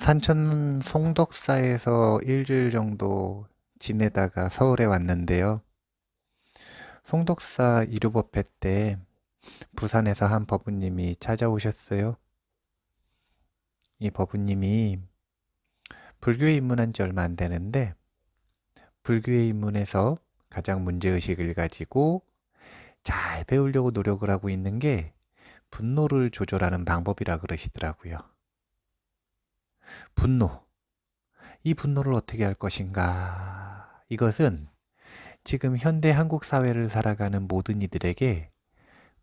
산천 송덕사에서 일주일 정도 지내다가 서울에 왔는데요. 송덕사 이류법회 때 부산에서 한 법우님이 찾아오셨어요. 이 법우님이 불교에 입문한 지 얼마 안 되는데 불교에 입문해서 가장 문제의식을 가지고 잘 배우려고 노력을 하고 있는 게 분노를 조절하는 방법이라 그러시더라고요. 분노. 이 분노를 어떻게 할 것인가? 이것은 지금 현대 한국 사회를 살아가는 모든 이들에게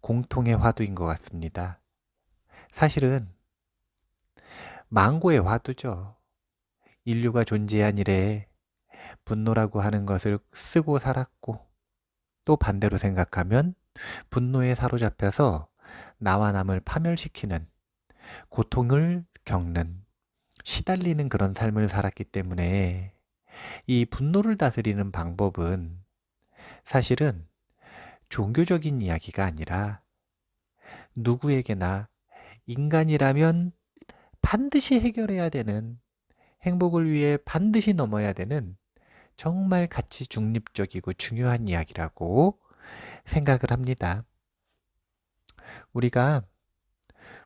공통의 화두인 것 같습니다. 사실은 망고의 화두죠. 인류가 존재한 이래 분노라고 하는 것을 쓰고 살았고, 또 반대로 생각하면 분노에 사로잡혀서 나와 남을 파멸시키는, 고통을 겪는, 시달리는 그런 삶을 살았기 때문에 이 분노를 다스리는 방법은 사실은 종교적인 이야기가 아니라 누구에게나 인간이라면 반드시 해결해야 되는, 행복을 위해 반드시 넘어야 되는 정말 가치 중립적이고 중요한 이야기라고 생각을 합니다. 우리가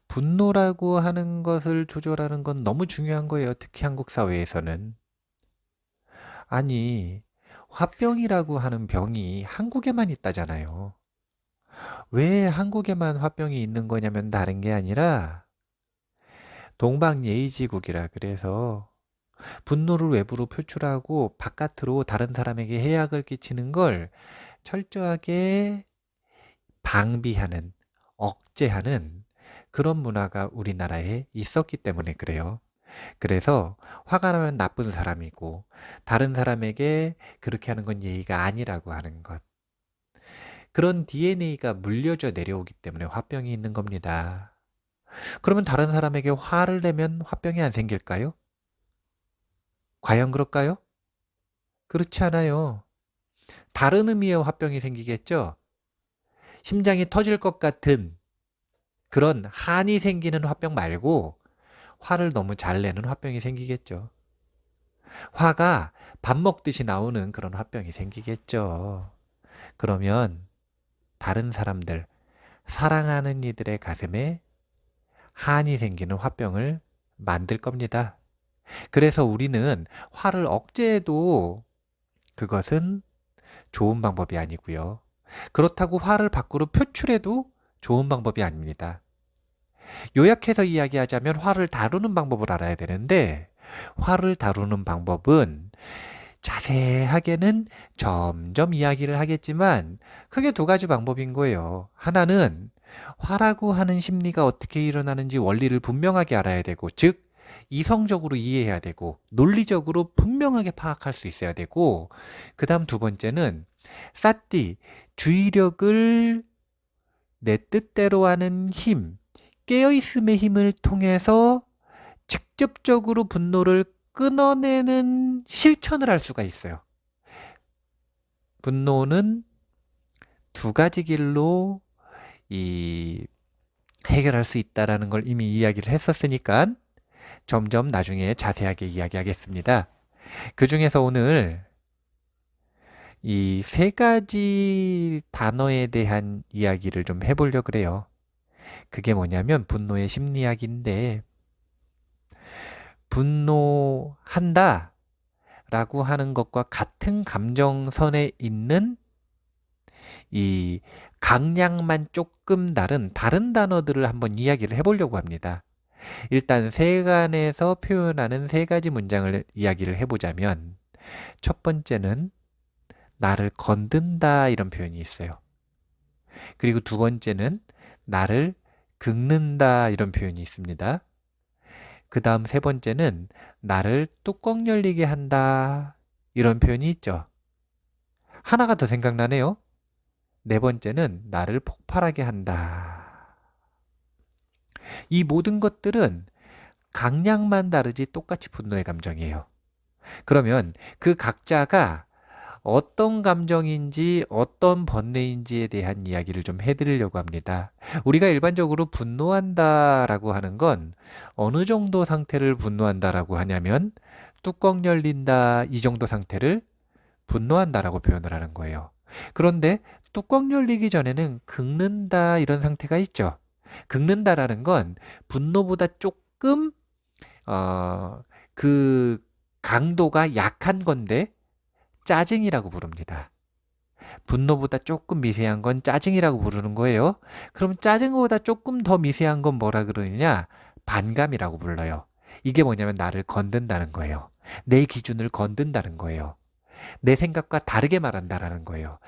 분노라고 하는 것을 조절하는 건 너무 중요한 거예요. 특히 한국 사회에서는. 아니, 화병이라고 하는 병이 한국에만 있다잖아요. 왜 한국에만 화병이 있는 거냐면 다른 게 아니라 동방예의지국이라 그래서 분노를 외부로 표출하고 바깥으로 다른 사람에게 해악을 끼치는 걸 철저하게 방비하는, 억제하는 그런 문화가 우리나라에 있었기 때문에 그래요. 그래서 화가 나면 나쁜 사람이고 다른 사람에게 그렇게 하는 건 예의가 아니라고 하는 것. 그런 DNA가 물려져 내려오기 때문에 화병이 있는 겁니다. 그러면 다른 사람에게 화를 내면 화병이 안 생길까요? 과연 그럴까요? 그렇지 않아요. 다른 의미의 화병이 생기겠죠? 심장이 터질 것 같은 그런 한이 생기는 화병 말고 화를 너무 잘 내는 화병이 생기겠죠. 화가 밥 먹듯이 나오는 그런 화병이 생기겠죠. 그러면 다른 사람들, 사랑하는 이들의 가슴에 한이 생기는 화병을 만들 겁니다. 그래서 우리는 화를 억제해도 그것은 좋은 방법이 아니고요. 그렇다고 화를 밖으로 표출해도 좋은 방법이 아닙니다. 요약해서 이야기하자면 화를 다루는 방법을 알아야 되는데, 화를 다루는 방법은 자세하게는 점점 이야기를 하겠지만 크게 두 가지 방법인 거예요. 하나는 화라고 하는 심리가 어떻게 일어나는지 원리를 분명하게 알아야 되고, 즉 이성적으로 이해해야 되고 논리적으로 분명하게 파악할 수 있어야 되고, 그 다음 두 번째는 사띠, 주의력을 내 뜻대로 하는 힘, 깨어있음의 힘을 통해서 직접적으로 분노를 끊어내는 실천을 할 수가 있어요. 분노는 두 가지 길로 해결할 수 있다라는 걸 이미 이야기를 했었으니까 점점 나중에 자세하게 이야기하겠습니다. 그 중에서 오늘 이 세 가지 단어에 대한 이야기를 좀 해보려고 그래요. 그게 뭐냐면 분노의 심리학인데, 분노한다 라고 하는 것과 같은 감정선에 있는 이 강약만 조금 다른 단어들을 한번 이야기를 해보려고 합니다. 일단 세간에서 표현하는 세 가지 문장을 이야기를 해보자면, 첫 번째는 나를 건든다 이런 표현이 있어요. 그리고 두 번째는 나를 긁는다 이런 표현이 있습니다. 그 다음 세 번째는 나를 뚜껑 열리게 한다 이런 표현이 있죠. 하나가 더 생각나네요. 네 번째는 나를 폭발하게 한다. 이 모든 것들은 강약만 다르지 똑같이 분노의 감정이에요. 그러면 그 각자가 어떤 감정인지 어떤 번뇌인지에 대한 이야기를 좀 해드리려고 합니다. 우리가 일반적으로 분노한다라고 하는 건 어느 정도 상태를 분노한다라고 하냐면 뚜껑 열린다 이 정도 상태를 분노한다라고 표현을 하는 거예요. 그런데 뚜껑 열리기 전에는 긁는다 이런 상태가 있죠. 긁는다라는 건 분노보다 조금 그 강도가 약한 건데 짜증이라고 부릅니다. 분노보다 조금 미세한 건 짜증이라고 부르는 거예요. 그럼 짜증보다 조금 더 미세한 건 뭐라 그러느냐? 반감이라고 불러요. 이게 뭐냐면 나를 건든다는 거예요. 내 기준을 건든다는 거예요. 내 생각과 다르게 말한다라는 거예요.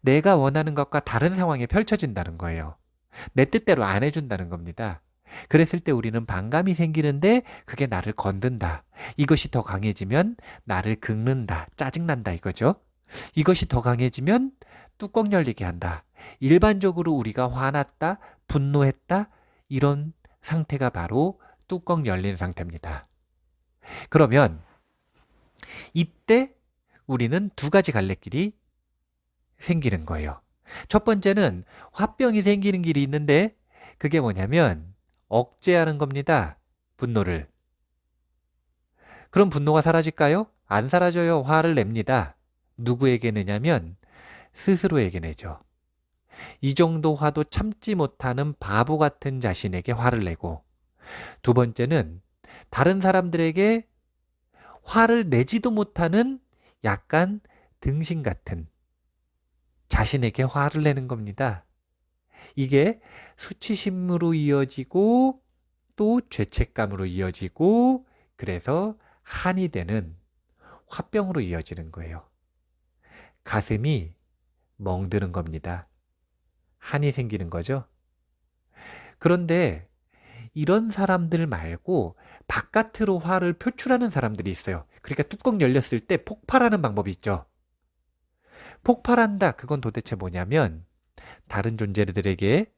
내가 원하는 것과 다른 상황에 펼쳐진다는 거예요. 내 뜻대로 안 해준다는 겁니다. 그랬을 때 우리는 반감이 생기는데 그게 나를 건든다. 이것이 더 강해지면 나를 긁는다. 짜증난다 이거죠. 이것이 더 강해지면 뚜껑 열리게 한다. 일반적으로 우리가 화났다, 분노했다 이런 상태가 바로 뚜껑 열린 상태입니다. 그러면 이때 우리는 두 가지 갈래길이 생기는 거예요. 첫 번째는 화병이 생기는 길이 있는데 그게 뭐냐면 억제하는 겁니다. 분노를. 그럼 분노가 사라질까요? 안 사라져요. 화를 냅니다. 누구에게 내냐면 스스로에게 내죠. 이 정도 화도 참지 못하는 바보 같은 자신에게 화를 내고 두 번째는 다른 사람들에게 화를 내지도 못하는 약간 등신 같은 자신에게 화를 내는 겁니다. 이게 수치심으로 이어지고 또 죄책감으로 이어지고 그래서 한이 되는 화병으로 이어지는 거예요. 가슴이 멍드는 겁니다. 한이 생기는 거죠. 그런데 이런 사람들 말고 바깥으로 화를 표출하는 사람들이 있어요. 그러니까 뚜껑 열렸을 때 폭발하는 방법이 있죠. 폭발한다. 그건 도대체 뭐냐면 다른 존재들에게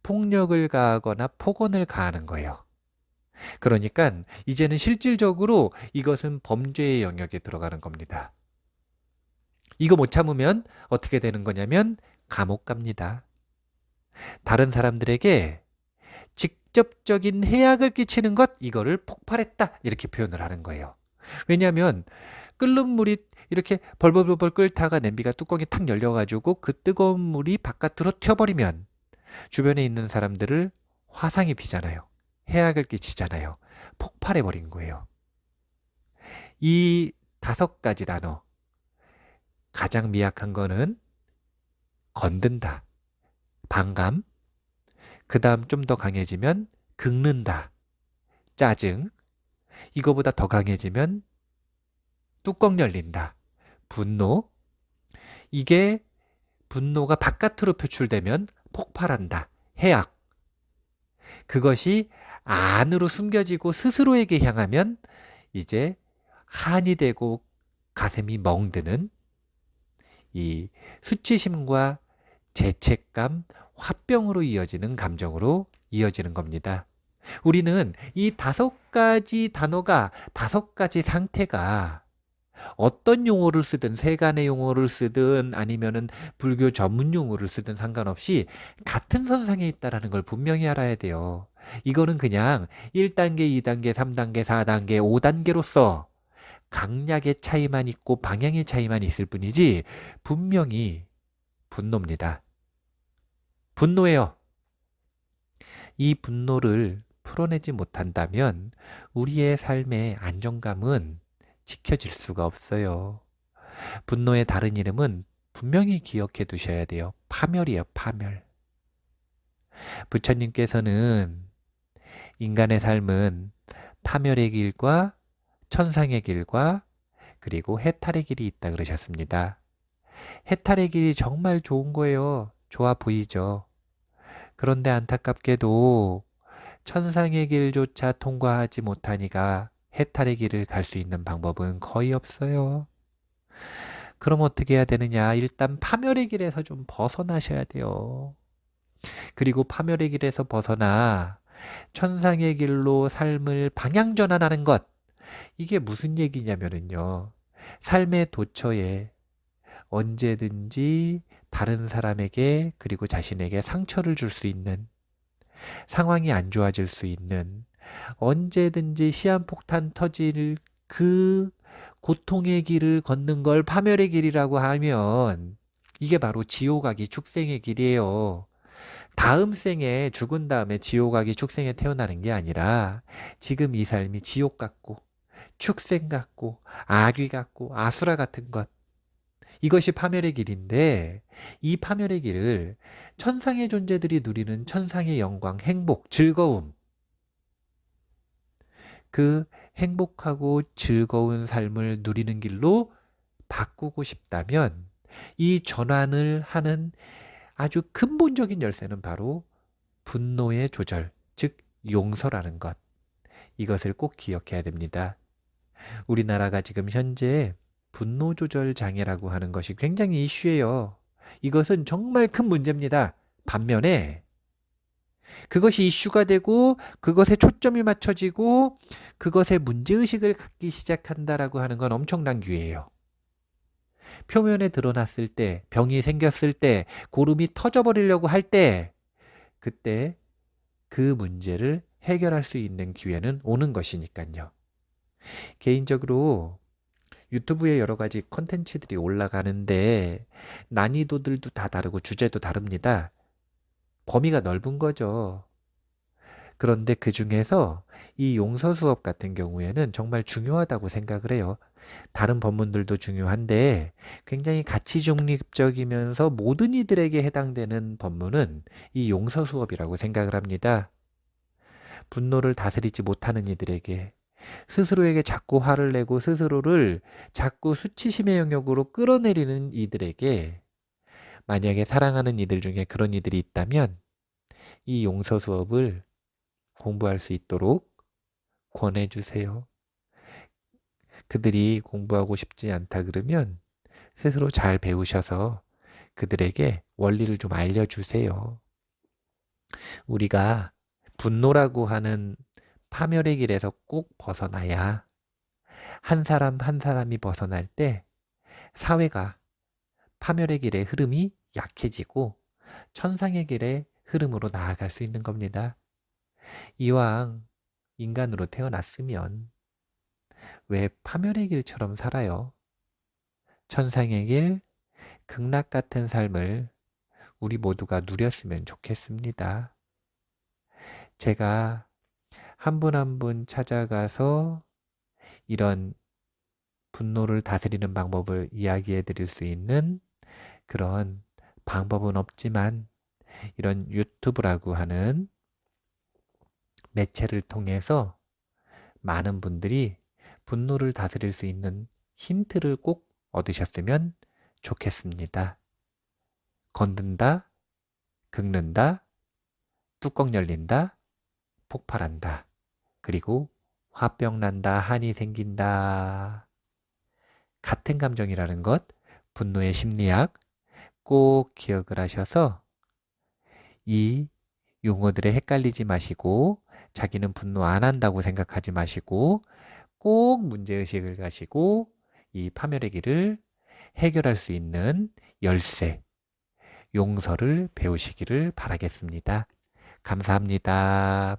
폭력을 가하거나 폭언을 가하는 거예요. 그러니까 이제는 실질적으로 이것은 범죄의 영역에 들어가는 겁니다. 이거 못 참으면 어떻게 되는 거냐면 감옥 갑니다. 다른 사람들에게 직접적인 해악을 끼치는 것, 이거를 폭발했다 이렇게 표현을 하는 거예요. 왜냐하면 끓는 물이 이렇게 벌벌벌 끓다가 냄비가 뚜껑이 탁 열려가지고 그 뜨거운 물이 바깥으로 튀어버리면 주변에 있는 사람들을 화상이 비잖아요. 해악을 끼치잖아요. 폭발해버린 거예요. 이 5가지 단어 가장 미약한 거는 건든다, 반감, 그 다음 좀 더 강해지면 긁는다, 짜증, 이거보다 더 강해지면 뚜껑 열린다, 분노, 이게 분노가 바깥으로 표출되면 폭발한다, 해악, 그것이 안으로 숨겨지고 스스로에게 향하면 이제 한이 되고 가슴이 멍드는 이 수치심과 죄책감, 화병으로 이어지는 감정으로 이어지는 겁니다. 우리는 이 5가지 단어가 5가지 상태가 어떤 용어를 쓰든 세간의 용어를 쓰든 아니면은 불교 전문 용어를 쓰든 상관없이 같은 선상에 있다라는 걸 분명히 알아야 돼요. 이거는 그냥 1단계, 2단계, 3단계, 4단계, 5단계로서 강약의 차이만 있고 방향의 차이만 있을 뿐이지 분명히 분노입니다. 분노예요. 이 분노를 풀어내지 못한다면 우리의 삶의 안정감은 지켜질 수가 없어요. 분노의 다른 이름은 분명히 기억해 두셔야 돼요. 파멸이에요, 파멸. 부처님께서는 인간의 삶은 파멸의 길과 천상의 길과 그리고 해탈의 길이 있다 그러셨습니다. 해탈의 길이 정말 좋은 거예요. 좋아 보이죠. 그런데 안타깝게도 천상의 길조차 통과하지 못하니까 해탈의 길을 갈 수 있는 방법은 거의 없어요. 그럼 어떻게 해야 되느냐? 일단 파멸의 길에서 좀 벗어나셔야 돼요. 그리고 파멸의 길에서 벗어나 천상의 길로 삶을 방향 전환하는 것. 이게 무슨 얘기냐면요. 삶의 도처에 언제든지 다른 사람에게 그리고 자신에게 상처를 줄 수 있는, 상황이 안 좋아질 수 있는, 언제든지 시한폭탄 터질 그 고통의 길을 걷는 걸 파멸의 길이라고 하면 이게 바로 지옥 가기 축생의 길이에요. 다음 생에 죽은 다음에 지옥 가기 축생에 태어나는 게 아니라 지금 이 삶이 지옥 같고 축생 같고 악귀 같고 아수라 같은 것, 이것이 파멸의 길인데, 이 파멸의 길을 천상의 존재들이 누리는 천상의 영광, 행복, 즐거움, 그 행복하고 즐거운 삶을 누리는 길로 바꾸고 싶다면 이 전환을 하는 아주 근본적인 열쇠는 바로 분노의 조절, 즉 용서라는 것. 이것을 꼭 기억해야 됩니다. 우리나라가 지금 현재 분노 조절 장애라고 하는 것이 굉장히 이슈예요. 이것은 정말 큰 문제입니다. 반면에 그것이 이슈가 되고 그것에 초점이 맞춰지고 그것에 문제의식을 갖기 시작한다라고 하는 건 엄청난 기회예요. 표면에 드러났을 때, 병이 생겼을 때, 고름이 터져버리려고 할 때, 그때 그 문제를 해결할 수 있는 기회는 오는 것이니까요. 개인적으로 유튜브에 여러 가지 컨텐츠들이 올라가는데 난이도들도 다 다르고 주제도 다릅니다. 범위가 넓은 거죠. 그런데 그 중에서 이 용서 수업 같은 경우에는 정말 중요하다고 생각을 해요. 다른 법문들도 중요한데 굉장히 가치 중립적이면서 모든 이들에게 해당되는 법문은 이 용서 수업이라고 생각을 합니다. 분노를 다스리지 못하는 이들에게, 스스로에게 자꾸 화를 내고 스스로를 자꾸 수치심의 영역으로 끌어내리는 이들에게, 만약에 사랑하는 이들 중에 그런 이들이 있다면 이 용서 수업을 공부할 수 있도록 권해주세요. 그들이 공부하고 싶지 않다 그러면 스스로 잘 배우셔서 그들에게 원리를 좀 알려주세요. 우리가 분노라고 하는 파멸의 길에서 꼭 벗어나야, 한 사람 한 사람이 벗어날 때 사회가 파멸의 길의 흐름이 약해지고 천상의 길의 흐름으로 나아갈 수 있는 겁니다. 이왕 인간으로 태어났으면 왜 파멸의 길처럼 살아요? 천상의 길, 극락 같은 삶을 우리 모두가 누렸으면 좋겠습니다. 제가 한 분 한 분 찾아가서 이런 분노를 다스리는 방법을 이야기해 드릴 수 있는 그런 방법은 없지만, 이런 유튜브라고 하는 매체를 통해서 많은 분들이 분노를 다스릴 수 있는 힌트를 꼭 얻으셨으면 좋겠습니다. 건든다, 긁는다, 뚜껑 열린다, 폭발한다. 그리고 화병 난다, 한이 생긴다. 같은 감정이라는 것, 분노의 심리학 꼭 기억을 하셔서 이 용어들에 헷갈리지 마시고, 자기는 분노 안 한다고 생각하지 마시고 꼭 문제의식을 가지고 이 파멸의 길을 해결할 수 있는 열쇠, 용서를 배우시기를 바라겠습니다. 감사합니다.